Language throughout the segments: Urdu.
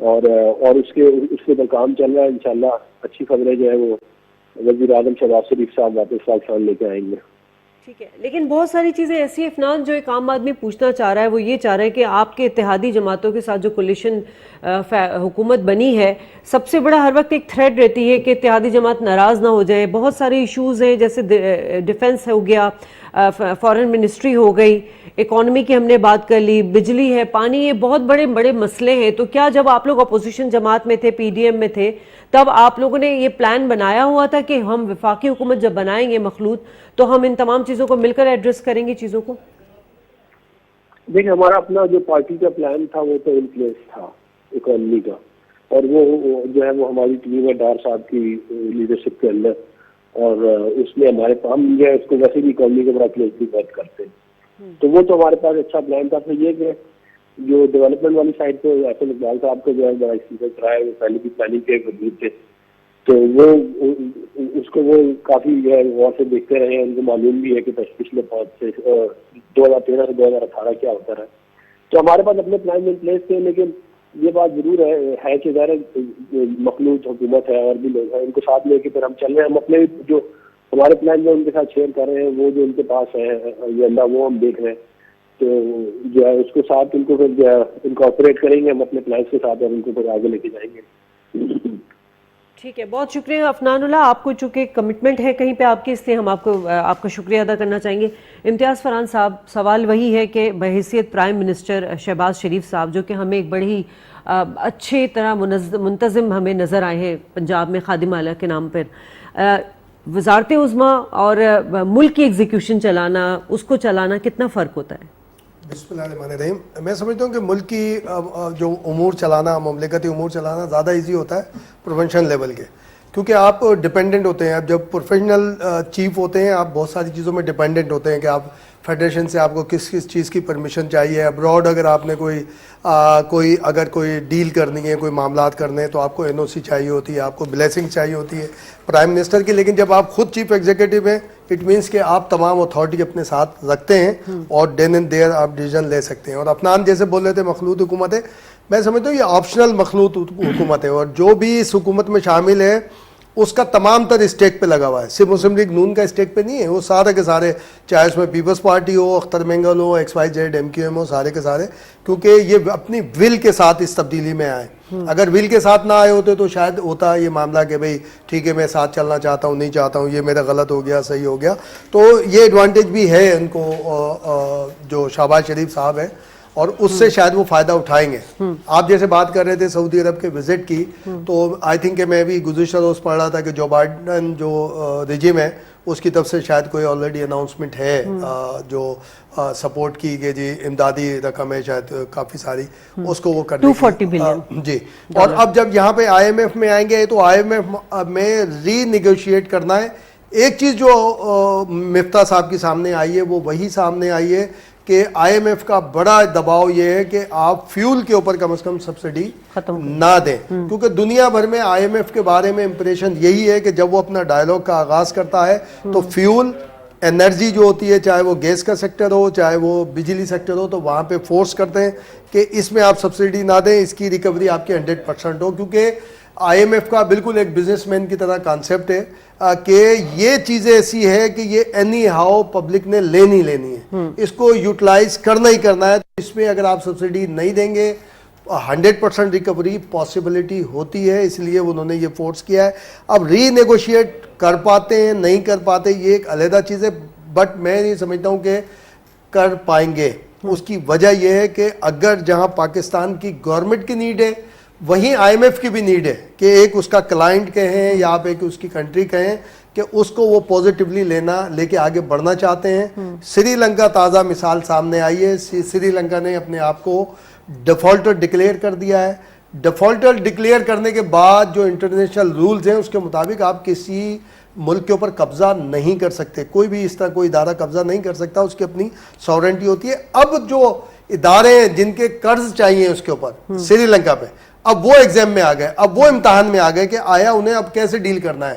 اور اس کے اوپر کام چل رہا ہے. انشاءاللہ اچھی خبریں جو ہے وہ وزیر اعظم شہباز شریف صاحب واپس پاکستان لے کے آئیں گے. ٹھیک ہے، لیکن بہت ساری چیزیں ایسی ہیں عفنان جو ایک عام آدمی پوچھنا چاہ رہا ہے، وہ یہ چاہ رہا ہے کہ آپ کے اتحادی جماعتوں کے ساتھ جو کولیشن حکومت بنی ہے، سب سے بڑا ہر وقت ایک تھریٹ رہتی ہے کہ اتحادی جماعت ناراض نہ ہو جائے. بہت سارے ایشوز ہیں، جیسے ڈیفنس ہو گیا، فارن منسٹری ہو گئی، اکانومی کی ہم نے بات کر لی، بجلی ہے، پانی، یہ بہت بڑے بڑے مسئلے ہیں. تو کیا جب آپ لوگ اپوزیشن جماعت میں تھے، پی ڈی ایم میں تھے، تب آپ لوگوں نے یہ پلان بنایا ہوا تھا کہ ہم وفاقی حکومت جب بنائیں گے مخلوط تو ہم ان تمام چیزوں کو مل کر ایڈریس کریں گے چیزوں کو؟ دیکھیں، ہمارا اپنا جو پارٹی کا پلان تھا وہ تو ان پلیس تھا اکانومی کا، اور وہ جو ہے وہ ہماری ٹیم ہے ڈار صاحب کی لیڈرشپ کے اندر، اور اس میں ہمارے ہم جو ہے اس کو ویسے بھی اکانومی کے بڑا کلوزلی ورک کرتے ہیں. تو وہ تو ہمارے پاس اچھا پلان تھا. پھر یہ کہ جو ڈیولپمنٹ والی سائڈ پہ احسن اقبال صاحب کو جو ہے بڑا ایکسپیرینس رہا ہے، وہ پہلے بھی پلاننگ کے وزیر تھے، تو وہ اس کو وہ کافی جو ہے غور سے دیکھتے رہے ہیں. ان کو معلوم بھی ہے کہ پچھلے 2013 سے 2018 کیا ہوتا رہا. تو ہمارے پاس اپنے پلان ان پلیس تھے، لیکن یہ بات ضرور ہے کہ ظاہر مخلوط حکومت ہے اور بھی لوگ ہیں، ان کو ساتھ لے کے پھر ہم چل رہے ہیں. ہم اپنے جو ہمارے پلان جو ان کے ساتھ شیئر کر رہے ہیں، وہ جو ان کے پاس ہے یہ اللہ وہ ہم دیکھ رہے ہیں. تو جو ہے اس کے ساتھ ان کو پھر جو ہے انکارپوریٹ کریں گے ہم اپنے پلانس کے ساتھ، اور ان کو پھر آگے لے کے جائیں گے. ٹھیک ہے، بہت شکریہ عفنان اللہ. آپ کو چونکہ کمٹمنٹ ہے کہیں پہ آپ کی، اس لیے ہم آپ کا شکریہ ادا کرنا چاہیں گے. امتیاز فرحان صاحب، سوال وہی ہے کہ بحیثیت پرائم منسٹر شہباز شریف صاحب، جو کہ ہمیں ایک بڑی اچھی طرح منتظم ہمیں نظر آئے ہیں پنجاب میں خادم اعلیٰ کے نام پر، وزارت عظمیٰ اور ملک کی ایگزیکیوشن چلانا، اس کو چلانا کتنا فرق ہوتا ہے؟ بسم اللہ الرحمن الرحیم. میں سمجھتا ہوں کہ ملک کی جو امور چلانا، مملکتی امور چلانا زیادہ ایزی ہوتا ہے پروونشن لیول کے، کیونکہ آپ ڈیپینڈنٹ ہوتے ہیں. اب جب پروفیشنل چیف ہوتے ہیں آپ بہت ساری چیزوں میں ڈیپینڈنٹ ہوتے ہیں کہ آپ فیڈریشن سے آپ کو کس کس چیز کی پرمیشن چاہیے. ابراڈ اگر آپ نے کوئی ڈیل کرنی ہے، کوئی معاملات کرنے ہیں، تو آپ کو این او سی چاہیے ہوتی ہے، آپ کو بلیسنگ چاہیے ہوتی ہے پرائم منسٹر کی. لیکن جب آپ خود چیف ایگزیکٹو ہیں، اٹ مینس کہ آپ تمام اتھارٹی اپنے ساتھ رکھتے ہیں اور دین اینڈ دیئر آپ ڈیسیژن لے سکتے ہیں. اور عفنان جیسے بول رہے تھے مخلوط حکومت ہے، میں سمجھتا ہوں یہ آپشنل مخلوط حکومت ہے، اور جو بھی اس حکومت میں شامل ہے اس کا تمام تر اسٹیک پہ لگا ہوا ہے. صرف مسلم لیگ نون کا اسٹیک پہ نہیں ہے، وہ سارے کے سارے، چاہے اس میں پیپلز پارٹی ہو، اختر مینگل ہو، X Y Z, M Q M ہو، سارے کے سارے، کیونکہ یہ اپنی ول کے ساتھ اس تبدیلی میں آئے. اگر ول کے ساتھ نہ آئے ہوتے تو شاید ہوتا یہ معاملہ کہ بھئی ٹھیک ہے میں ساتھ چلنا چاہتا ہوں، نہیں چاہتا ہوں، یہ میرا غلط ہو گیا، صحیح ہو گیا. تو یہ ایڈوانٹیج بھی ہے ان کو، جو شہباز شریف صاحب ہیں، اور اس سے شاید وہ فائدہ اٹھائیں گے. آپ جیسے بات کر رہے تھے سعودی عرب کے وزٹ کی، تو آئی تھنک کہ میں بھی گزشتہ روز پڑھ رہا تھا کہ جو بائیڈن جو رجیم ہے اس کی طرف سے شاید کوئی آلریڈی اناؤنسمنٹ ہے جو سپورٹ کی کہ جی امدادی رقم ہے شاید کافی ساری، اس کو وہ کرنے 240 بلین جی. اور اب جب یہاں پہ آئی ایم ایف میں آئیں گے تو آئی ایم ایف میں ری نیگوشیٹ کرنا ہے. ایک چیز جو مفتاح صاحب کی سامنے آئی ہے وہ وہی سامنے آئی ہے کہ آئی ایم ایف کا بڑا دباؤ یہ ہے کہ آپ فیول کے اوپر کم از کم سبسڈی نہ دیں، کیونکہ دنیا بھر میں آئی ایم ایف کے بارے میں امپریشن یہی ہے کہ جب وہ اپنا ڈائیلاگ کا آغاز کرتا ہے تو فیول انرجی جو ہوتی ہے، چاہے وہ گیس کا سیکٹر ہو چاہے وہ بجلی سیکٹر ہو، تو وہاں پہ فورس کرتے ہیں کہ اس میں آپ سبسڈی نہ دیں، اس کی ریکوری آپ کی 100% ہو. کیونکہ آئی ایم ایف کا بالکل ایک بزنس مین کی طرح کانسیپٹ ہے کہ یہ چیزیں ایسی ہے کہ یہ اینی ہاؤ پبلک نے لینی ہے، اس کو یوٹیلائز کرنا ہی کرنا ہے. اس میں اگر آپ سبسڈی نہیں دیں گے 100% ریکوری پاسبلٹی ہوتی ہے، اس لیے انہوں نے یہ فورس کیا ہے. اب ری نیگوشیٹ کر پاتے ہیں نہیں کر پاتے یہ ایک علیحدہ چیز ہے، بٹ میں یہ سمجھتا ہوں کہ کر پائیں گے. اس کی وجہ یہ ہے کہ اگر جہاں پاکستان کی گورنمنٹ کی نیڈ ہے وہیں آئی ایم ایف کی بھی نیڈ ہے کہ ایک اس کا کلائنٹ کہیں یا آپ ایک اس کی کنٹری کہیں کہ اس کو وہ پوزیٹیولی لے کے آگے بڑھنا چاہتے ہیں. سری لنکا تازہ مثال سامنے آئی ہے. سری لنکا نے اپنے آپ کو ڈیفالٹر ڈکلیئر کر دیا ہے. ڈیفالٹر ڈکلیئر کرنے کے بعد جو انٹرنیشنل رولز ہیں اس کے مطابق آپ کسی ملک کے اوپر قبضہ نہیں کر سکتے، کوئی بھی اس طرح کوئی ادارہ قبضہ نہیں کر سکتا، اس کی اپنی ساورنٹی ہوتی ہے. اب جو ادارے ہیں جن کے قرض چاہیے اس کے اوپر سری لنکا پہ، اب وہ ایگزام میں آ گئے، اب وہ امتحان میں آ گئے کہ آیا انہیں اب کیسے ڈیل کرنا ہے.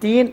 3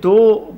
2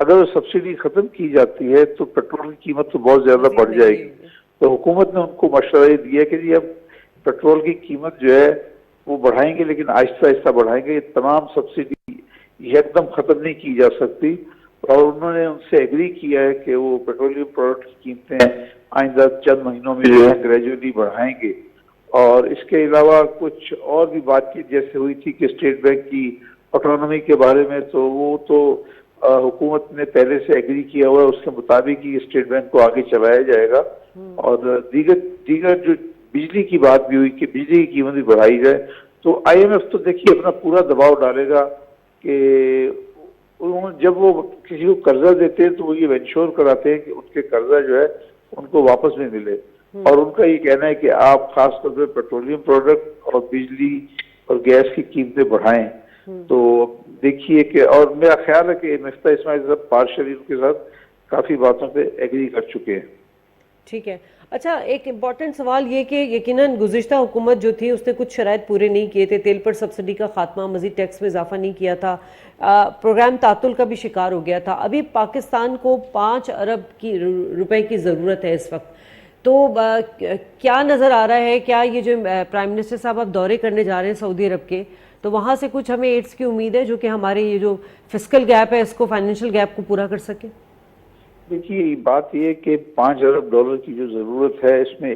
اگر سبسڈی ختم کی جاتی ہے تو پیٹرول کی قیمت تو بہت زیادہ بڑھ جائے گی. تو حکومت نے ان کو مشورہ یہ دیا کہ جی اب پیٹرول کی قیمت جو ہے وہ بڑھائیں گے لیکن آہستہ آہستہ بڑھائیں گے. یہ تمام سبسڈی ایک دم ختم نہیں کی جا سکتی اور انہوں نے ان سے ایگری کیا ہے کہ وہ پیٹرولیم پروڈکٹ کی قیمتیں آئندہ چند مہینوں میں جو ہے گریجولی بڑھائیں گے. اور اس کے علاوہ کچھ اور بھی بات چیت جیسے ہوئی تھی کہ اسٹیٹ بینک کی آٹونومی کے بارے میں تو وہ تو حکومت نے پہلے سے ایگری کیا ہوا ہے, اس کے مطابق ہی اسٹیٹ بینک کو آگے چلایا جائے گا. اور دیگر جو بجلی کی بات بھی ہوئی کہ بجلی کی قیمت بھی بڑھائی جائے تو آئی ایم ایف تو دیکھیے اپنا پورا دباؤ ڈالے گا کہ جب وہ کسی کو قرضہ دیتے ہیں تو وہ یہ انشور کراتے ہیں کہ ان کے قرضہ جو ہے ان کو واپس بھی ملے. اور ان کا یہ کہنا ہے کہ آپ خاص طور پہ پیٹرولیم پروڈکٹ اور بجلی اور گیس کی قیمتیں بڑھائیں. تو دیکھیے کہ اور میرا خیال ہے کہ مفتاح اسماعیل صاحب پارشلی ان کے ساتھ کافی باتوں پہ ایگری کر چکے ہیں. ٹھیک ہے. اچھا, ایک امپورٹنٹ سوال یہ کہ یقیناً گزشتہ حکومت جو تھی اس نے کچھ شرائط پورے نہیں کیے تھے. تیل پر سبسڈی کا خاتمہ, مزید ٹیکس میں اضافہ نہیں کیا تھا, پروگرام تعطل کا بھی شکار ہو گیا تھا. ابھی پاکستان کو 5 ارب روپے کی ضرورت ہے اس وقت. تو کیا نظر آ رہا ہے, کیا یہ جو پرائم منسٹر صاحب آپ دورے کرنے جا رہے ہیں سعودی عرب کے, تو وہاں سے کچھ ہمیں ایڈز کی امید ہے جو کہ ہمارے یہ جو فسکل گیپ ہے اس کو, فائنینشیل گیپ کو پورا کر سکے؟ دیکھیے بات یہ کہ 5 ارب ڈالر کی جو ضرورت ہے اس میں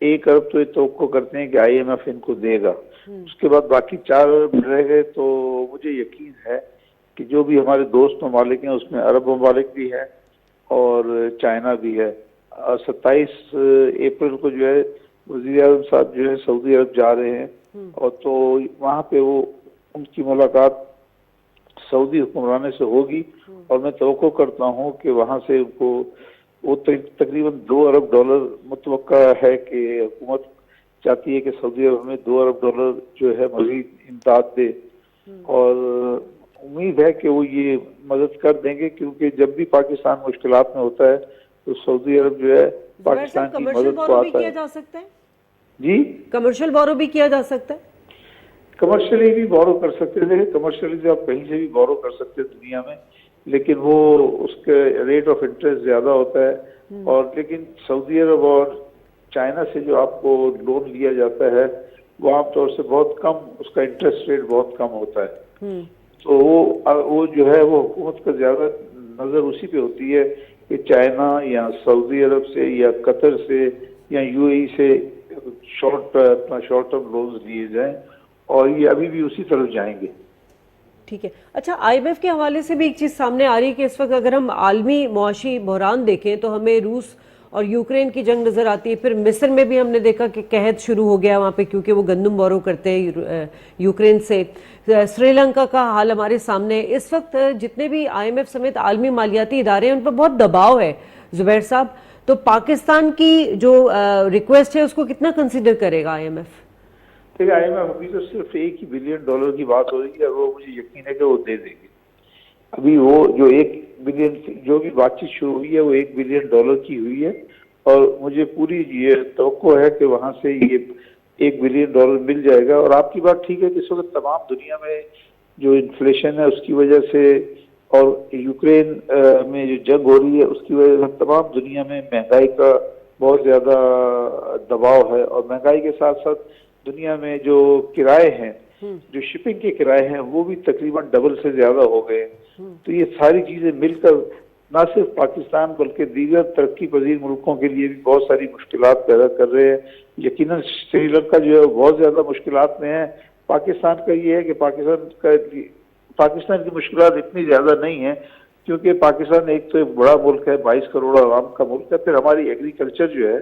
1 ارب تو یہ توقع کرتے ہیں کہ آئی ایم ایف ان کو دے گا. اس کے بعد باقی 4 ارب رہ گئے. تو مجھے یقین ہے کہ جو بھی ہمارے دوست ممالک ہیں اس میں عرب ممالک بھی ہے اور چائنا بھی ہے. 27 اپریل کو جو ہے وزیر اعظم صاحب جو ہے سعودی عرب جا رہے ہیں اور تو وہاں پہ وہ ان کی ملاقات سعودی حکمرانوں سے ہوگی اور میں توقع کرتا ہوں کہ وہاں سے ان کو وہ تقریباً 2 ارب ڈالر متوقع ہے کہ حکومت چاہتی ہے کہ سعودی عرب میں 2 ارب ڈالر جو ہے مزید امداد دے. اور امید ہے کہ وہ یہ مدد کر دیں گے کیونکہ جب بھی پاکستان مشکلات میں ہوتا ہے تو سعودی عرب جو ہے پاکستان کی مدد کو آتا ہے. جا سکتا ہے جی, کمرشل بورو بھی کیا جا سکتا ہے. کمرشلی بھی بورو کر سکتے تھے. کمرشلی تو آپ کہیں سے بھی بورو کر سکتے ہیں دنیا میں, لیکن وہ اس کے ریٹ آف انٹرسٹ زیادہ ہوتا ہے. اور لیکن سعودی عرب اور چائنا سے جو آپ کو لون لیا جاتا ہے وہ عام طور سے بہت کم, اس کا انٹرسٹ ریٹ بہت کم ہوتا ہے. تو وہ جو ہے وہ حکومت کا زیادہ نظر اسی پہ ہوتی ہے کہ چائنا یا سعودی عرب سے یا قطر سے یا یو اے ای سے شارٹ ٹرم لونز لیے جائیں اور یہ ابھی بھی اسی طرف جائیں گے. ٹھیک ہے. اچھا, آئی ایم ایف کے حوالے سے بھی ایک چیز سامنے آ رہی ہے کہ اس وقت اگر ہم عالمی معاشی بحران دیکھیں تو ہمیں روس اور یوکرین کی جنگ نظر آتی ہے. پھر مصر میں بھی ہم نے دیکھا کہ قحط شروع ہو گیا وہاں پہ کیونکہ وہ گندم بورو کرتے ہیں یوکرین سے. سری لنکا کا حال ہمارے سامنے ہے. اس وقت جتنے بھی آئی ایم ایف سمیت عالمی مالیاتی ادارے ہیں ان پر بہت دباؤ ہے. زبیر صاحب, تو پاکستان کی جو ریکویسٹ ہے اس کو کتنا کنسیڈر کرے گا آئی ایم ایف؟ دیکھیں, آئی ایم ایف ابھی تو صرف $1 بلین کی بات ہو رہی ہے اور وہ مجھے یقین ہے کہ وہ دے دیں گے. ابھی وہ جو 1 بلین جو بھی بات چیت شروع ہوئی ہے وہ $1 بلین کی ہوئی ہے اور مجھے پوری یہ توقع ہے کہ وہاں سے یہ $1 بلین مل جائے گا. اور آپ کی بات ٹھیک ہے کہ اس وقت تمام دنیا میں جو انفلیشن ہے اس کی وجہ سے اور یوکرین میں جو جنگ ہو رہی ہے اس کی وجہ سے تمام دنیا میں مہنگائی کا بہت زیادہ دباؤ ہے. اور مہنگائی کے ساتھ ساتھ دنیا میں جو کرائے ہیں, جو شپنگ کے کرائے ہیں وہ بھی تقریباً ڈبل سے زیادہ ہو گئے. تو یہ ساری چیزیں مل کر نہ صرف پاکستان بلکہ دیگر ترقی پذیر ملکوں کے لیے بھی بہت ساری مشکلات پیدا کر رہے ہیں. یقیناً سری لنکا جو ہے بہت زیادہ مشکلات میں ہے. پاکستان کا یہ ہے کہ پاکستان کی مشکلات اتنی زیادہ نہیں ہیں کیونکہ پاکستان ایک تو ایک بڑا ملک ہے, 22 کروڑ عوام کا ملک ہے. پھر ہماری ایگریکلچر جو ہے,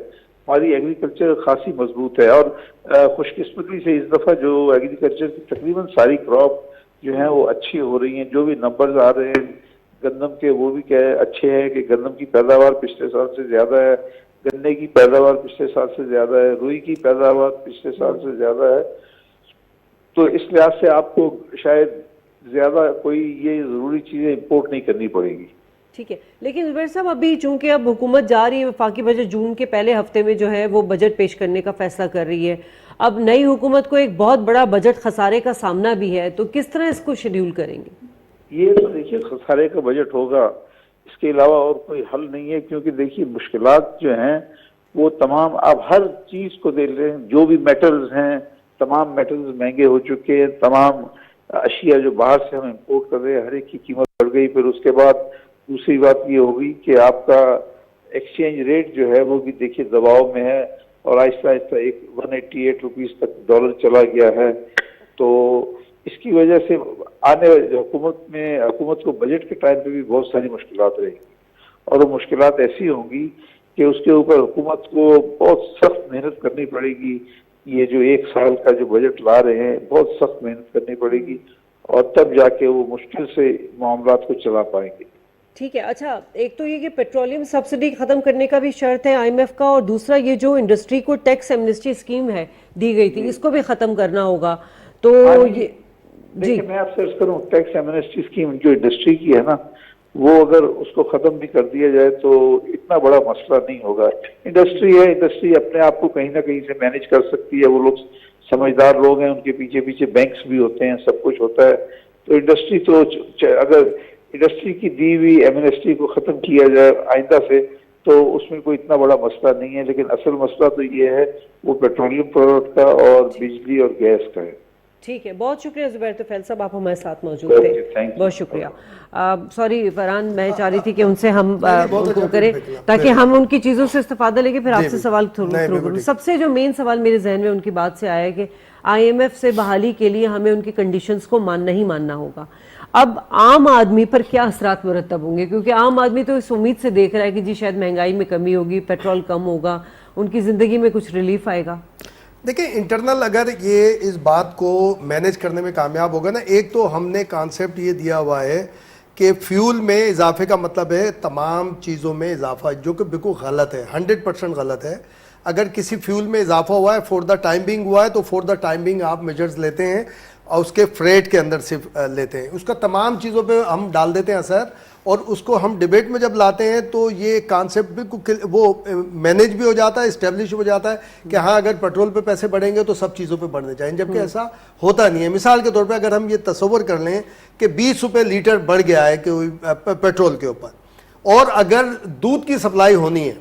ہماری ایگریکلچر خاصی مضبوط ہے اور خوش قسمتی سے اس دفعہ جو ایگریکلچر کی تقریباً ساری کراپ جو ہیں وہ اچھی ہو رہی ہیں. جو بھی نمبرز آ رہے ہیں گندم کے وہ بھی اچھے ہیں کہ گندم کی پیداوار پچھلے سال سے زیادہ ہے, گنے کی پیداوار پچھلے سال سے زیادہ ہے, روئی کی پیداوار پچھلے سال سے زیادہ ہے. تو اس لحاظ سے آپ کو شاید زیادہ کوئی یہ ضروری چیزیں امپورٹ نہیں کرنی پڑے گی. ٹھیک ہے. لیکن زبیر صاحب ابھی چونکہ اب حکومت جا رہی ہے وفاقی بجٹ جون کے پہلے ہفتے میں جو ہے وہ بجٹ پیش کرنے کا فیصلہ کر رہی ہے. اب نئی حکومت کو ایک بہت بڑا بجٹ خسارے کا سامنا بھی ہے, تو کس طرح اس کو شیڈیول کریں گے؟ یہ تو دیکھیے خسارے کا بجٹ ہوگا اس کے علاوہ اور کوئی حل نہیں ہے، کیونکہ دیکھیے مشکلات جو ہیں وہ تمام، آپ ہر چیز کو دیکھ لیں، جو بھی میٹلز ہیں تمام میٹلز مہنگے ہو چکے ہیں، تمام اشیاء جو باہر سے ہم امپورٹ کر رہے ہیں ہر ایک کی قیمت بڑھ گئی. پھر اس کے بعد دوسری بات یہ ہوگی کہ آپ کا ایکسچینج ریٹ جو ہے وہ بھی دیکھیے دباؤ میں ہے، اور آہستہ آہستہ 188 روپیز تک ڈالر چلا گیا ہے. تو اس کی وجہ سے آنے والی حکومت کو بجٹ کے ٹائم پہ بھی بہت ساری مشکلات رہیں گی، اور وہ مشکلات ایسی ہوں گی کہ اس کے اوپر حکومت کو بہت سخت محنت کرنی پڑے گی. یہ جو 1 سال کا جو بجٹ لا رہے ہیں بہت سخت محنت کرنی پڑے گی، اور تب جا کے وہ مشکل سے معاملات کو چلا پائیں گے. ٹھیک ہے. اچھا، ایک تو یہ کہ پیٹرولیم سبسڈی ختم کرنے کا بھی شرط ہے IMF کا، اور دوسرا یہ جو انڈسٹری کو ٹیکس ایمنسٹی اسکیم ہے دی گئی تھی اس کو بھی ختم کرنا ہوگا. تو یہ دیکھیں میں آپ سے عرض کروں، ٹیکس ایمنسٹی اسکیم جو انڈسٹری کی ہے نا، وہ اگر اس کو ختم بھی کر دیا جائے تو اتنا بڑا مسئلہ نہیں ہوگا. انڈسٹری ہے، انڈسٹری اپنے آپ کو کہیں نہ کہیں سے مینیج کر سکتی ہے. وہ لوگ سمجھدار لوگ ہیں، ان کے پیچھے پیچھے بینکس بھی ہوتے ہیں، سب کچھ ہوتا ہے. تو انڈسٹری تو اگر انڈسٹری کی دی ہوئی ایمنسٹی کو ختم کیا جائے آئندہ سے تو اس میں کوئی اتنا بڑا مسئلہ نہیں ہے. لیکن اصل مسئلہ تو یہ ہے وہ پیٹرولیم پروڈکٹ کا اور بجلی اور گیس کا ہے. ٹھیک ہے، بہت شکریہ زبیر طفیل صاحب، آپ ہمارے ساتھ موجود تھے. بہت شکریہ. سوری فرحان، میں چاہ رہی تھی کہ ان سے ہم ان کو کریں تاکہ ہم ان کی چیزوں سے استفادہ لے کے پھر آپ سے سوال تھرو کروں. سب سے جو مین سوال میرے ذہن میں ان کی بات سے آیا ہے کہ IMF سے بحالی کے لیے ہمیں ان کی کنڈیشنز کو نہیں ماننا ہوگا. اب عام آدمی پر کیا اثرات مرتب ہوں گے؟ کیونکہ عام آدمی تو اس امید سے دیکھ رہا ہے کہ جی شاید مہنگائی میں کمی ہوگی، پیٹرول کم ہوگا، ان کی زندگی میں کچھ ریلیف آئے گا. دیکھیں انٹرنل اگر یہ اس بات کو مینیج کرنے میں کامیاب ہوگا نا، ایک تو ہم نے کانسیپٹ یہ دیا ہوا ہے کہ فیول میں اضافے کا مطلب ہے تمام چیزوں میں اضافہ، جو کہ بالکل غلط ہے، 100% غلط ہے. اگر کسی فیول میں اضافہ ہوا ہے فور دا ٹائم بینگ ہوا ہے تو فور دا ٹائم بینگ آپ میجرز لیتے ہیں اور اس کے فریٹ کے اندر صرف لیتے ہیں، اس کا تمام چیزوں پہ ہم ڈال دیتے ہیں اثر. اور اس کو ہم ڈیبیٹ میں جب لاتے ہیں تو یہ کانسیپٹ بالکل وہ مینیج بھی ہو جاتا ہے، اسٹیبلش ہو جاتا ہے کہ ہاں اگر پیٹرول پہ پیسے بڑھیں گے تو سب چیزوں پہ بڑھنے چاہیے، جبکہ ایسا ہوتا نہیں ہے. مثال کے طور پہ اگر ہم یہ تصور کر لیں کہ 20 روپے لیٹر بڑھ گیا ہے کہ پیٹرول کے اوپر، اور اگر دودھ کی سپلائی ہونی ہے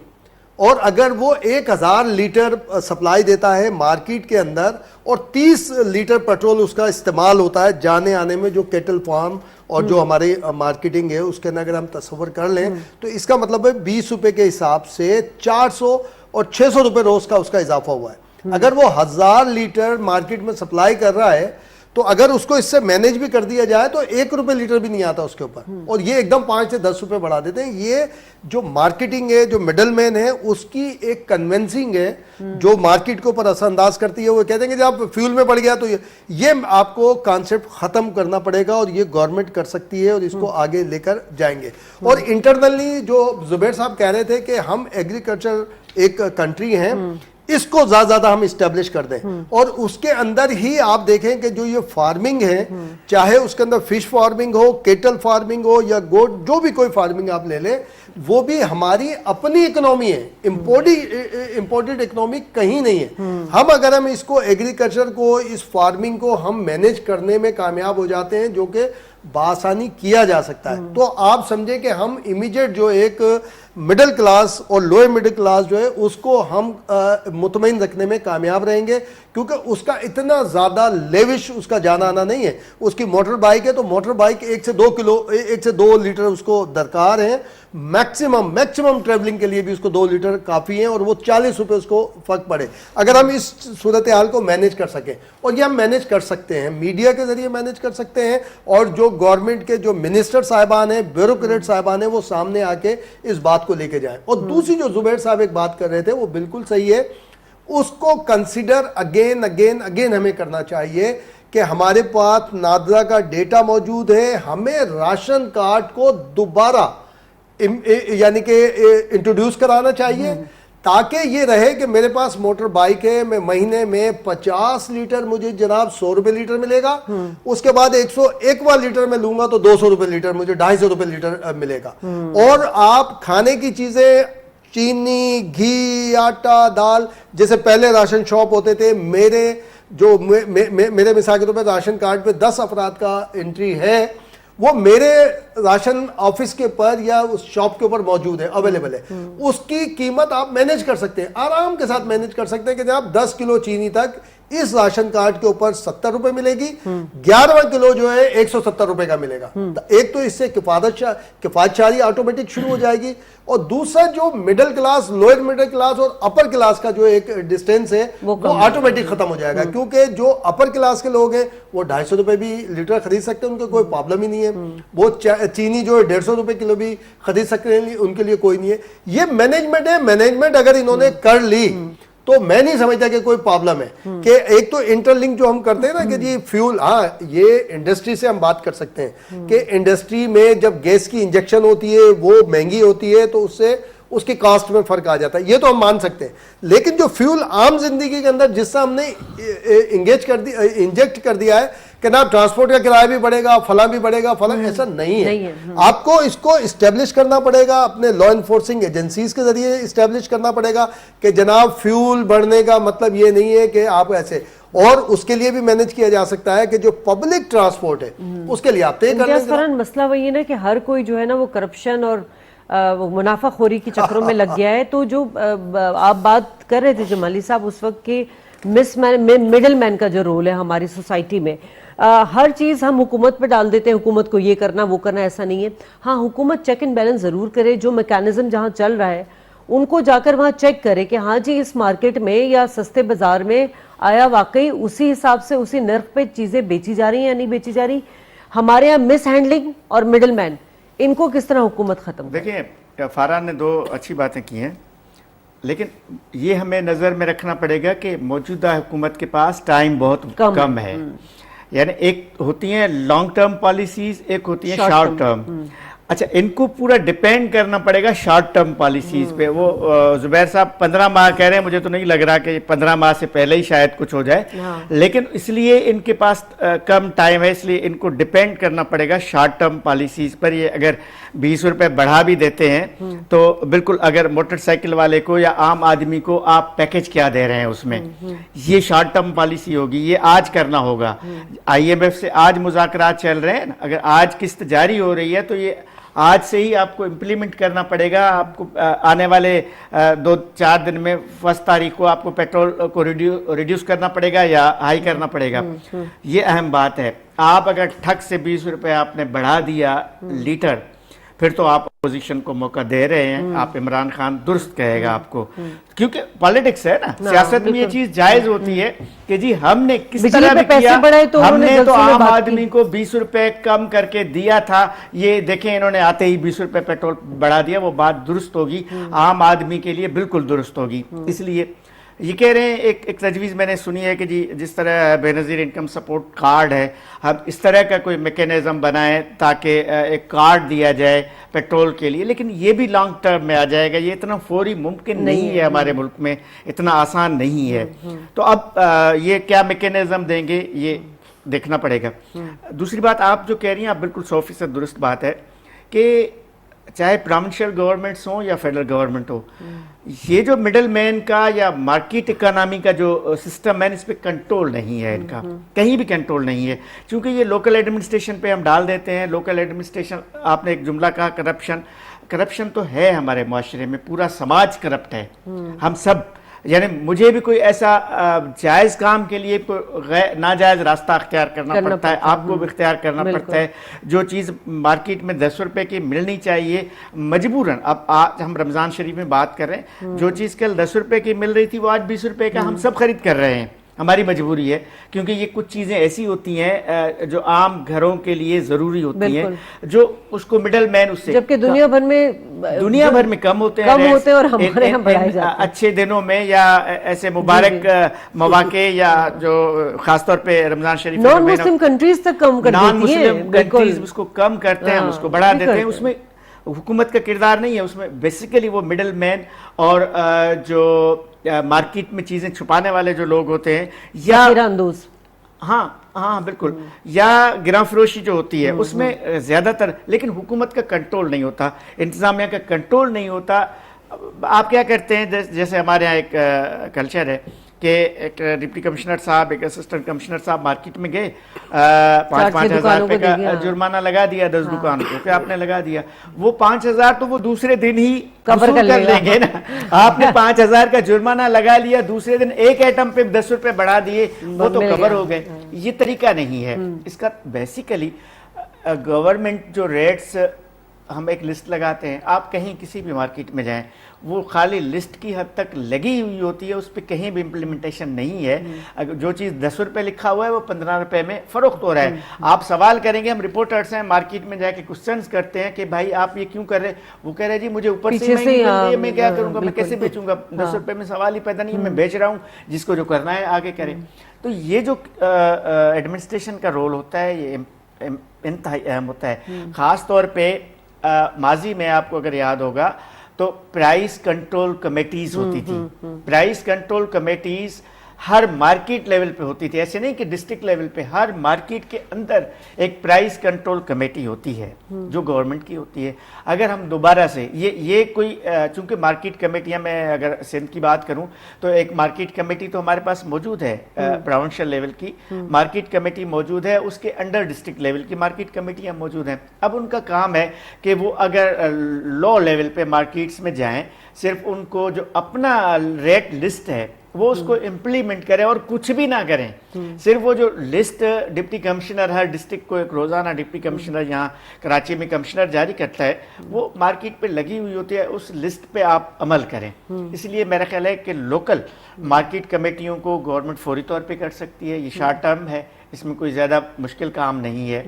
اور اگر وہ 1000 لیٹر سپلائی دیتا ہے مارکیٹ کے اندر اور 30 لیٹر پیٹرول اس کا استعمال ہوتا ہے جانے آنے میں، جو کیٹل فارم اور جو ہماری مارکیٹنگ ہے اس کے اندر اگر ہم تصور کر لیں تو اس کا مطلب ہے 20 روپے کے حساب سے 400 اور 600 روپے روز کا اس کا اضافہ ہوا ہے. اگر وہ 1000 لیٹر مارکیٹ میں سپلائی کر رہا ہے تو اگر اس کو اس سے مینیج بھی کر دیا جائے تو 1 روپے لیٹر بھی نہیں آتا اس کے اوپر، اور یہ ایک دم 5 سے 10 روپے بڑھا دیتے ہیں. یہ جو مارکیٹنگ ہے، جو مڈل مین ہے، اس کی ایک کنونسنگ ہے جو مارکیٹ کے اوپر اثر انداز کرتی ہے. وہ کہتے ہیں کہ جب فیول میں بڑھ گیا تو یہ آپ کو کانسیپٹ ختم کرنا پڑے گا، اور یہ گورنمنٹ کر سکتی ہے اور اس کو آگے لے کر جائیں گے. اور انٹرنلی جو زبیر صاحب کہہ رہے تھے کہ ہم ایگریکلچر ایک کنٹری ہیں، اس کو زیادہ ہم اسٹیبلش کر دیں، اور اس کے اندر ہی آپ دیکھیں کہ جو یہ فارمنگ ہے، چاہے اس کے اندر فش فارمنگ ہو، کیٹل فارمنگ ہو یا گوٹ، جو بھی کوئی فارمنگ آپ لے لیں، وہ بھی ہماری اپنی اکنومی ہے، امپورٹڈ اکنومی کہیں نہیں ہے. اگر ہم اس کو ایگریکلچر کو، اس فارمنگ کو ہم مینیج کرنے میں کامیاب ہو جاتے ہیں، جو کہ بآسانی کیا جا سکتا ہے، تو آپ سمجھیں کہ ہم امیجیٹ جو ایک مڈل کلاس اور لوئر مڈل کلاس جو ہے اس کو ہم مطمئن رکھنے میں کامیاب رہیں گے، کیونکہ اس کا اتنا زیادہ لیوش اس کا جانا آنا نہیں ہے. اس کی موٹر بائک ہے تو موٹر بائک 1 سے 2 لیٹر اس کو درکار ہے، میکسیمم ٹریولنگ کے لیے بھی اس کو 2 لیٹر کافی ہیں، اور وہ 40 روپے اس کو فرق پڑے. اگر ہم اس صورتحال کو مینیج کر سکیں، اور یہ ہم مینیج کر سکتے ہیں، میڈیا کے ذریعے مینیج کر سکتے ہیں، اور جو گورنمنٹ کے جو منسٹر صاحبان ہیں، بیوروکریٹ صاحبان ہیں، وہ سامنے آ کے اس بات کو لے کے جائیں. اور دوسری جو زبیر صاحب ایک بات کر رہے تھے وہ بالکل صحیح ہے، اس کو کنسیڈر اگین ہمیں کرنا چاہیے کہ ہمارے پاس نادرا کا ڈیٹا موجود ہے. ہمیں راشن کارڈ کو دوبارہ یعنی کہ انٹروڈیوس کرانا چاہیے، تاکہ یہ رہے کہ میرے پاس موٹر بائک ہے، میں مہینے میں 50 لیٹر مجھے جناب 100 روپے لیٹر ملے گا، اس کے بعد 101 لیٹر میں لوں گا تو 200 روپے لیٹر، مجھے 250 روپے لیٹر ملے گا. اور آپ کھانے کی چیزیں، چینی، گھی، آٹا، دال، جیسے پہلے راشن شاپ ہوتے تھے، میرے مثال کے طور پہ راشن کارڈ پہ 10 افراد کا انٹری ہے، وہ میرے راشن آفس کے پر یا اس شاپ کے اوپر موجود ہے, اویلیبل ہے, اس کی قیمت آپ مینیج کر سکتے ہیں, آرام کے ساتھ مینیج کر سکتے ہیں کہ جناب 10 کلو چینی تک اس راشن کارڈ کے اوپر 70 روپے ملے گی, 11واں کلو جو ہے 170 روپے کا ملے گا. ایک تو اس سے کفایت شاری آٹومیٹک شروع ہو جائے گی, اور دوسرا جو middle class, lower middle class اور اپر کلاس کا جو ایک ڈسٹینس ہے وہ آٹومیٹک ختم ہو جائے گا, کیونکہ جو اپر کلاس کے لوگ ہیں وہ 250 روپے بھی لیٹر خرید سکتے ہیں, ان کو کوئی پرابلم ہی نہیں ہے. وہ چینی جو ہے 150 روپے کلو بھی خرید سکتے ہیں, ان کے لیے کوئی نہیں ہے. یہ مینجمنٹ ہے, مینجمنٹ اگر انہوں نے کر لی تو میں نہیں سمجھتا کہ کوئی پرابلم ہے. کہ ایک تو انٹر لنک جو ہم کرتے ہیں نا کہ جی فیول, ہاں یہ انڈسٹری سے ہم بات کر سکتے ہیں کہ انڈسٹری میں جب گیس کی انجیکشن ہوتی ہے وہ مہنگی ہوتی ہے تو اس سے اس کی کاسٹ میں فرق آ جاتا ہے, یہ تو ہم مان سکتے ہیں. لیکن جو فیول عام زندگی کے اندر جس سے ہم نے انجیکٹ کر دیا ہے کہ نا ٹرانسپورٹ کا کرایہ بھی بڑھے گا, فلاں بھی بڑھے گا, فلاں, ایسا نہیں ہے. آپ کو اس کو اسٹیبلش کرنا پڑے گا, اپنے لا انفورسنگ ایجنسیز کے ذریعے اسٹیبلش کرنا پڑے گا کہ جناب فیول بڑھنے کا مطلب یہ نہیں ہے کہ آپ ایسے, اور اس کے لیے بھی مینج کیا جا سکتا ہے کہ جو پبلک ٹرانسپورٹ ہے اس کے لیے آپ طے کر لیں. مسئلہ وہی ہے نا کہ ہر کوئی جو ہے نا وہ کرپشن اور منافع خوری کی چکروں میں لگ گیا ہے. تو جو آپ بات کر رہے تھے جمالی صاحب اس وقت کہ مڈل مین کا جو رول ہے ہماری سوسائٹی میں, ہر چیز ہم حکومت پہ ڈال دیتے ہیں, حکومت کو یہ کرنا وہ کرنا, ایسا نہیں ہے. ہاں حکومت چیک اینڈ بیلنس ضرور کرے, جو میکانزم جہاں چل رہا ہے ان کو جا کر وہاں چیک کرے کہ ہاں جی اس مارکیٹ میں یا سستے بازار میں آیا واقعی اسی حساب سے اسی نرخ پہ چیزیں بیچی جا رہی ہیں یا نہیں بیچی جا رہی. ہمارے یہاں مس ہینڈلنگ اور مڈل مین, ان کو کس طرح حکومت ختم کرے؟ دیکھیں فاران نے 2 اچھی باتیں کی ہیں, لیکن یہ ہمیں نظر میں رکھنا پڑے گا کہ موجودہ حکومت کے پاس ٹائم بہت کم ہے. یعنی ایک ہوتی ہیں لانگ ٹرم پالیسیز, ایک ہوتی ہیں شارٹ ٹرم. اچھا ان کو پورا ڈیپینڈ کرنا پڑے گا شارٹ ٹرم پالیسیز پہ. وہ زبیر صاحب 15 ماہ کہہ رہے ہیں, مجھے تو نہیں لگ رہا کہ 15 ماہ سے پہلے ہی شاید کچھ ہو جائے, لیکن اس لیے ان کے پاس کم ٹائم ہے, اس لیے ان کو ڈیپینڈ کرنا پڑے گا شارٹ ٹرم پالیسیز پر. یہ اگر 20 روپے بڑھا بھی دیتے ہیں تو بالکل, اگر موٹر سائیکل والے کو یا عام آدمی کو آپ پیکج کیا دے رہے ہیں اس میں, یہ شارٹ ٹرم پالیسی ہوگی, یہ آج کرنا ہوگا. IMF سے آج مذاکرات چل رہے ہیں, اگر آج قسط جاری ہو رہی ہے تو یہ آج سے ہی آپ کو امپلیمنٹ کرنا پڑے گا. آپ کو آنے والے 2-4 دن میں 1 تاریخ کو آپ کو پیٹرول کو ریڈیوس کرنا پڑے گا یا ہائی کرنا پڑے گا. یہ اہم بات ہے. آپ اگر ٹھگ سے 20 روپے آپ نے بڑھا دیا لیٹر, پھر تو آپ اپوزیشن کو موقع دے رہے ہیں. آپ عمران خان درست کہے گا آپ کو, کیونکہ پالیٹکس ہے نا, سیاست میں یہ چیز جائز ہوتی ہے کہ جی ہم نے کس طرح بھی کیا, ہم نے تو عام آدمی کو 20 روپے کم کر کے دیا تھا. یہ دیکھیں انہوں نے آتے ہی 20 روپے پیٹرول بڑھا دیا, وہ بات درست ہوگی, عام آدمی کے لیے بالکل درست ہوگی. اس لیے یہ کہہ رہے ہیں, ایک تجویز میں نے سنی ہے کہ جی جس طرح بے نظیر انکم سپورٹ کارڈ ہے, ہم اس طرح کا کوئی میکینزم بنائیں تاکہ ایک کارڈ دیا جائے پیٹرول کے لیے. لیکن یہ بھی لانگ ٹرم میں آ جائے گا, یہ اتنا فوری ممکن نہیں ہے ہمارے ملک میں, اتنا آسان نہیں ہے. تو اب یہ کیا میکینزم دیں گے یہ دیکھنا پڑے گا. دوسری بات آپ جو کہہ رہی ہیں, آپ بالکل 100% درست بات ہے کہ چاہے پروونشل گورنمنٹس ہوں یا فیڈرل گورنمنٹ ہو, یہ جو مڈل مین کا یا مارکیٹ اکانومی کا جو سسٹم ہے اس پہ کنٹرول نہیں ہے, ان کا کہیں بھی کنٹرول نہیں ہے. چونکہ یہ لوکل ایڈمنسٹریشن پہ ہم ڈال دیتے ہیں. لوکل ایڈمنسٹریشن, آپ نے ایک جملہ کہا کرپشن تو ہے ہمارے معاشرے میں, پورا سماج کرپٹ ہے. ہم سب, یعنی مجھے بھی کوئی ایسا جائز کام کے لیے ناجائز راستہ اختیار کرنا پڑتا ہے, آپ کو بھی اختیار کرنا پڑتا ہے. جو چیز مارکیٹ میں 10 روپے کی ملنی چاہیے مجبوراً, اب آج ہم رمضان شریف میں بات کر رہے ہیں, جو چیز کل 10 روپے کی مل رہی تھی وہ آج 20 روپے کا ہم سب خرید کر رہے ہیں. ہماری مجبوری ہے, کیونکہ یہ کچھ چیزیں ایسی ہوتی ہیں جو عام گھروں کے لیے ضروری ہوتی ہیں, جو اس کو مڈل مین اس سے, جبکہ دنیا بھر میں کم ہوتے ہیں اور ہمارے یہاں بڑھائے جاتے ہیں. اچھے دنوں میں یا ایسے مبارک مواقع, یا جو خاص طور پہ رمضان شریف, نان مسلم کنٹریز تک کم کر دیتی ہیں, نان مسلم کنٹریز اس کو کم کرتے ہیں, ہم اس کو بڑھا دیتے ہیں. اس میں حکومت کا کردار نہیں ہے, اس میں بیسیکلی وہ مڈل مین اور جو مارکیٹ میں چیزیں چھپانے والے جو لوگ ہوتے ہیں, یا اندوز, ہاں بالکل, یا گراں فروشی جو ہوتی ہے اس میں زیادہ تر. لیکن حکومت کا کنٹرول نہیں ہوتا, انتظامیہ کا کنٹرول نہیں ہوتا. آپ کیا کرتے ہیں, جیسے ہمارے یہاں ایک کلچر ہے کہ ایک ڈپٹی کمشنر صاحب ایک اسسٹنٹ کمشنر صاحب مارکیٹ میں گئے 5,000 روپے کا جرمانہ لگا دیا 10 دکان کو کہ آپ نے لگا دیا. وہ 5,000 تو وہ دوسرے دن ہی وصول کر لیں گے نا. آپ نے 5,000 کا جرمانہ لگا لیا, دوسرے دن ایک ایٹم پہ 10 روپے بڑھا دیے, وہ تو کور ہو گئے. یہ طریقہ نہیں ہے اس کا. بیسیکلی گورنمنٹ جو ریٹس ہم ایک لسٹ لگاتے ہیں, آپ کہیں کسی بھی مارکیٹ میں جائیں وہ خالی لسٹ کی حد تک لگی ہوئی ہوتی ہے, اس پہ کہیں بھی امپلیمنٹیشن نہیں ہے. جو چیز 10 روپے لکھا ہوا ہے وہ 15 روپے میں فروخت ہو رہا ہے. آپ سوال کریں گے, ہم رپورٹرز ہیں مارکیٹ میں جا کے کوسچنز کرتے ہیں کہ بھائی آپ یہ کیوں کر رہے, وہ کہہ رہے جی مجھے اوپر سے مہنگی مل رہی ہے, میں کیا کروں گا, میں کیسے بیچوں گا, 10 روپے میں سوال ہی پیدا نہیں ہے, میں بیچ رہا ہوں, جس کو جو کرنا ہے آگے کریں. تو یہ جو ایڈمنسٹریشن کا رول ہوتا ہے یہ انتہائی اہم ہوتا ہے. خاص طور پہ ماضی میں آپ کو اگر یاد ہوگا تو پرائس کنٹرول کمیٹیز ہوتی تھی. پرائس کنٹرول کمیٹیز ہر مارکیٹ لیول پہ ہوتی تھی, ایسے نہیں کہ ڈسٹرکٹ لیول پہ, ہر مارکیٹ کے اندر ایک پرائس کنٹرول کمیٹی ہوتی ہے جو گورنمنٹ کی ہوتی ہے. اگر ہم دوبارہ سے یہ کوئی, چونکہ مارکیٹ کمیٹیاں, میں اگر سندھ کی بات کروں تو ایک مارکیٹ کمیٹی تو ہمارے پاس موجود ہے, پروونشل لیول کی مارکیٹ کمیٹی موجود ہے, اس کے انڈر ڈسٹرکٹ لیول کی مارکیٹ کمیٹیاں موجود ہیں. اب ان کا کام ہے کہ وہ اگر لو لیول پہ مارکیٹس میں جائیں, صرف ان کو جو اپنا ریٹ لسٹ ہے وہ اس کو امپلیمنٹ کریں اور کچھ بھی نہ کریں. صرف وہ جو لسٹ ڈپٹی کمشنر ہر ڈسٹرکٹ کو ایک روزانہ ڈپٹی کمشنر یہاں کراچی میں کمشنر جاری کرتا ہے, وہ مارکیٹ پہ لگی ہوئی ہوتی ہے, اس لسٹ پہ آپ عمل کریں. اس لیے میرا خیال ہے کہ لوکل مارکیٹ کمیٹیوں کو گورنمنٹ فوری طور پہ کر سکتی ہے. یہ شارٹ ٹرم ہے, اس میں کوئی زیادہ مشکل کام نہیں ہے.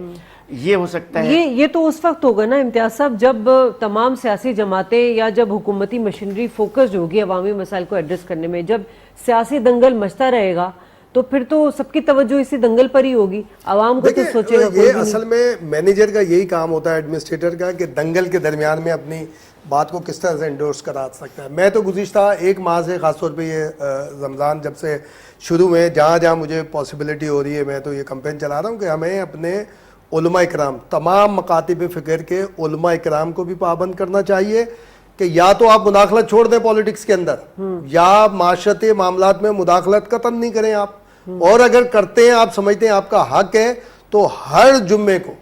یہ ہو سکتا ہے, یہ تو اس وقت ہوگا نا امتیاز صاحب جب تمام سیاسی جماعتیں یا جب حکومتی مشینری فوکسڈ ہوگی عوامی مسائل کو ایڈریس کرنے میں. جب سیاسی دنگل مچتا رہے گا تو پھر تو سب کی توجہ اسی دنگل پر ہی ہوگی, عوام کو تو سوچے گا. یہ اصل میں مینیجر کا یہی کام ہوتا ہے, ایڈمنسٹریٹر کا, کہ دنگل کے درمیان میں اپنی بات کو کس طرح سے انڈورس کرا سکتا ہے. میں تو گزشتہ ایک ماہ سے, خاص طور پہ یہ رمضان جب سے شروع میں, جہاں جہاں مجھے پاسبلٹی ہو رہی ہے, میں تو یہ کمپین چلا رہا ہوں کہ ہمیں اپنے علماء اکرام, تمام مکاتب فکر کے علماء اکرام کو بھی پابند کرنا چاہیے کہ یا تو آپ مداخلت چھوڑ دیں پالیٹکس کے اندر, یا معاشرتی معاملات میں مداخلت قطعاً نہیں کریں آپ, اور اگر کرتے ہیں, آپ سمجھتے ہیں آپ کا حق ہے, تو ہر جمعے کو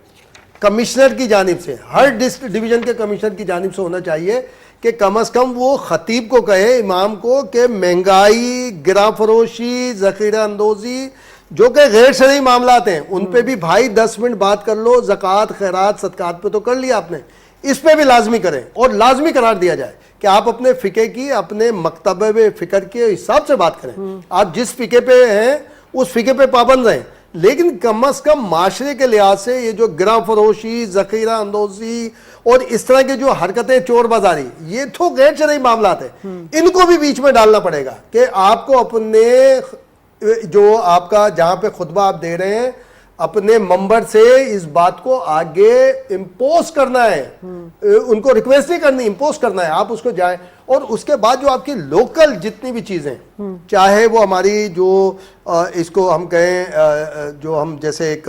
کمشنر کی جانب سے, ہر ڈسٹرکٹ ڈویژن کے کمشنر کی جانب سے ہونا چاہیے کہ کم از کم وہ خطیب کو کہے, امام کو, کہ مہنگائی, گراں فروشی, ذخیرہ اندوزی, جو کہ غیر شرعی معاملات ہیں, ان پہ بھی بھائی 10 منٹ بات کر لو. زکوٰۃ, خیرات, صدقات پہ تو کر لیا آپ نے, اس پہ بھی لازمی کریں, اور لازمی قرار دیا جائے کہ آپ اپنے فقہ کی, اپنے مکتبہ فکر کے حساب سے بات کریں. آپ جس فقہ پہ ہیں اس فقہ پہ پابند رہیں, لیکن کم از کم معاشرے کے لحاظ سے یہ جو گراں فروشی, ذخیرہ اندوزی اور اس طرح کے جو حرکتیں, چور بازاری, یہ تو غیر شرعی معاملات ہیں, ان کو بھی بیچ میں ڈالنا پڑے گا. کہ آپ کو اپنے جو آپ کا جہاں پہ خطبہ آپ دے رہے ہیں, اپنے منبر سے اس بات کو آگے امپوز کرنا ہے, ان کو ریکویسٹ نہیں کرنی, امپوز کرنا ہے. آپ اس کو جائیں, اور اس کے بعد جو آپ کی لوکل جتنی بھی چیزیں, چاہے وہ ہماری جو اس کو ہم کہیں, جو ہم جیسے ایک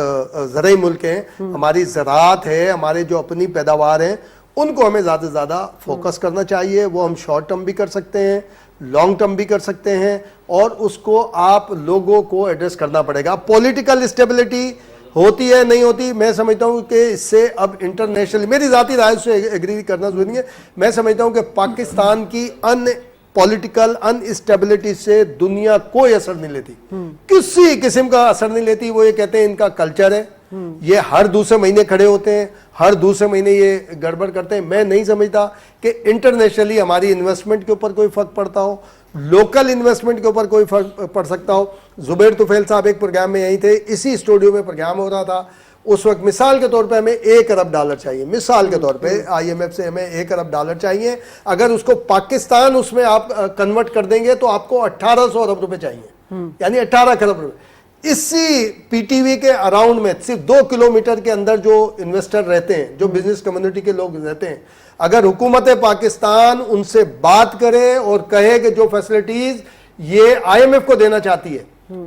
زرعی ملک ہیں, ہماری زراعت ہے, ہمارے جو اپنی پیداوار ہیں, ان کو ہمیں زیادہ سے زیادہ فوکس کرنا چاہیے. وہ ہم شارٹ ٹرم بھی کر سکتے ہیں, لانگ ٹرم بھی کر سکتے ہیں, اور اس کو آپ لوگوں کو ایڈریس کرنا پڑے گا. پولیٹیکل اسٹیبلٹی ہوتی ہے نہیں ہوتی, میں سمجھتا ہوں کہ اس سے اب انٹرنیشنل, میری ذاتی رائے سے ایگری کرنا ضروری نہیں ہے, میں سمجھتا ہوں کہ پاکستان کی پولیٹیکل ان اسٹیبلٹی سے دنیا کوئی اثر نہیں لیتی, کسی قسم کا اثر نہیں لیتی. وہ یہ کہتے ہیں ان کا کلچر ہے, یہ ہر دوسرے مہینے کھڑے ہوتے ہیں, ہر دوسرے مہینے یہ گڑبڑ کرتے ہیں. میں نہیں سمجھتا کہ انٹرنیشنلی ہماری انویسٹمنٹ کے اوپر کوئی فرق پڑتا ہو, لوکل انویسٹمنٹ کے اوپر کوئی فرق پڑ سکتا ہو. زبیر طفیل صاحب ایک پروگرام میں یہیں تھے, اسی اسٹوڈیو میں پروگرام ہو رہا تھا, اس وقت مثال کے طور پہ ہمیں $1 ارب چاہیے, مثال کے طور پہ IMF سے ہمیں $1 ارب چاہیے. اگر اس کو پاکستان اس میں آپ کنورٹ کر دیں گے تو آپ کو 1800 ارب روپے چاہیے, یعنی 18 کروڑ روپے. اسی پی ٹی وی کے اراؤنڈ میں صرف 2 کلومیٹر کے اندر جو انویسٹر رہتے ہیں, جو بزنس کمیونٹی کے لوگ رہتے ہیں, اگر حکومت پاکستان ان سے بات کرے اور کہے کہ جو فیسلٹیز یہ IMF کو دینا چاہتی ہے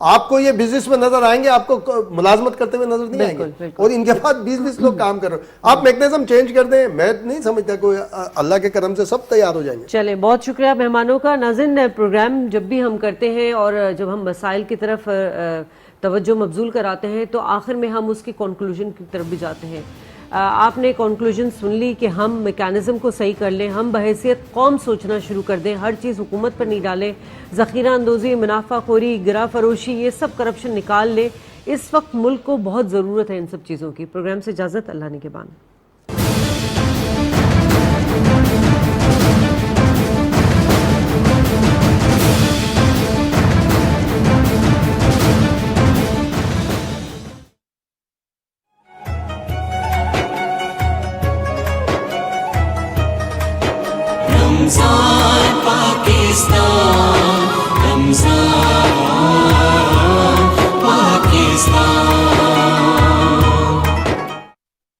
آپ کو یہ بزنس میں نظر آئیں گے, آپ کو ملازمت کرتے ہوئے نظر نہیں آئیں گے, بالکل. اور ان کے بعد 20 لوگ کام کر رہے ہیں. آپ میکنزم چینج کر دیں, میں نہیں سمجھتا کوئی, اللہ کے کرم سے سب تیار ہو جائیں گے. چلیں, بہت شکریہ مہمانوں کا. ناظرین, پروگرام جب بھی ہم کرتے ہیں اور جب ہم مسائل کی طرف توجہ مبذول کراتے ہیں تو آخر میں ہم اس کی کنکلوژن کی طرف بھی جاتے ہیں. آپ نے کنکلوژن سن لی کہ ہم میکانزم کو صحیح کر لیں, ہم بحیثیت قوم سوچنا شروع کر دیں, ہر چیز حکومت پر نہیں ڈالیں, ذخیرہ اندوزی, منافع خوری, گرہ فروشی, یہ سب کرپشن نکال لیں. اس وقت ملک کو بہت ضرورت ہے ان سب چیزوں کی. پروگرام سے اجازت, اللہ نگہبان.